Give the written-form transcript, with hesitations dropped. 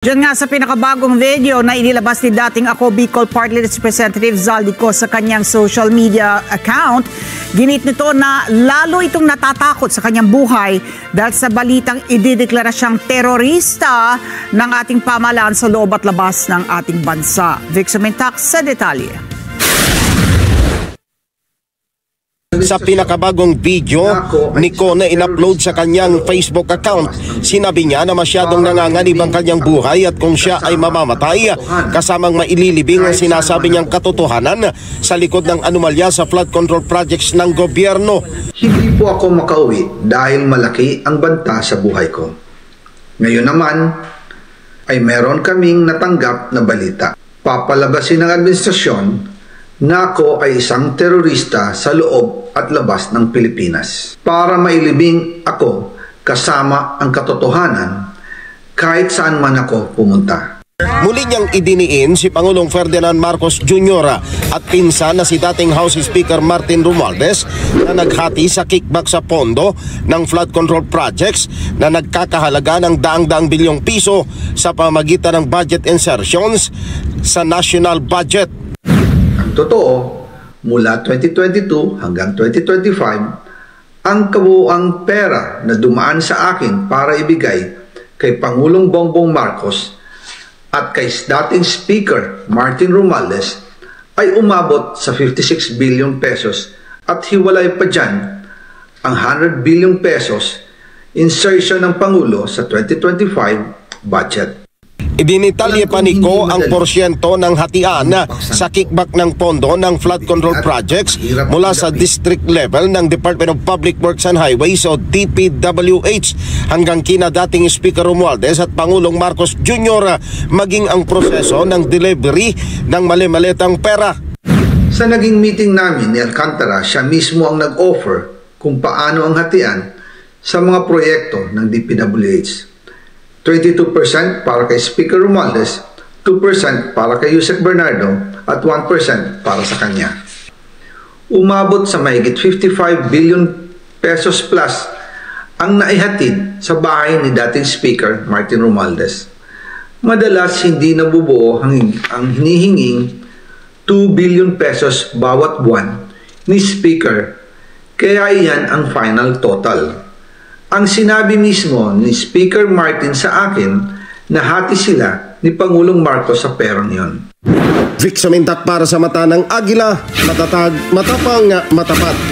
Diyan nga sa pinakabagong video na inilabas ni dating Ako Bicol Party List Representative Zaldico sa kanyang social media account, ginit nito na lalo itong natatakot sa kanyang buhay dahil sa balitang idideklara siyang terorista ng ating pamahalaan sa loob at labas ng ating bansa. Vic Sumintac sa detalye. Sa pinakabagong video ni Ko na in-upload sa kanyang Facebook account, sinabi niya na masyadong nanganganib ang kanyang buhay at kung siya ay mamamatay, kasamang maililibing ang sinasabi niyang katotohanan sa likod ng anomalya sa flood control projects ng gobyerno. Hindi po ako makauwi dahil malaki ang banta sa buhay ko. Ngayon naman ay meron kaming natanggap na balita. Papalabasin ng administrasyon na ako ay isang terorista sa loob at labas ng Pilipinas. Para mailibing ako kasama ang katotohanan kahit saan man ako pumunta. Muli niyang idiniin si Pangulong Ferdinand Marcos Jr. at pinsan na si dating House Speaker Martin Romualdez na naghati sa kickback sa pondo ng flood control projects na nagkakahalaga ng daang-daang bilyong piso sa pamagitan ng budget insertions sa national budget. Totoo, mula 2022 hanggang 2025, ang kabuuang pera na dumaan sa akin para ibigay kay Pangulong Bongbong Marcos at kay dating Speaker Martin Romualdez ay umabot sa 56 billion pesos at hiwalay pa dyan ang 100 billion pesos insertion ng Pangulo sa 2025 budget. Idinitalye pa ni Ko ang porsyento ng hatian sa kickback ng pondo ng flood control projects mula sa district level ng Department of Public Works and Highways o DPWH hanggang kina dating Speaker Romualdez at Pangulong Marcos Jr. maging ang proseso ng delivery ng mali-malitang pera. Sa naging meeting namin ni Alcantara, siya mismo ang nag-offer kung paano ang hatian sa mga proyekto ng DPWH. 22% para kay Speaker Romualdez, 2% para kay Yusek Bernardo at 1% para sa kanya. Umabot sa mahigit 55 billion pesos plus ang naihatid sa bahay ni dating Speaker Martin Romualdez. Madalas hindi nabubuo ang hinihinging 2 billion pesos bawat buwan ni Speaker, kaya iyan ang final total. Ang sinabi mismo ni Speaker Martin sa akin na hati sila ni Pangulong Marcos sa perang yon. Vic Sumintac para sa Mata ng Agila, matatag, matapang, matapat.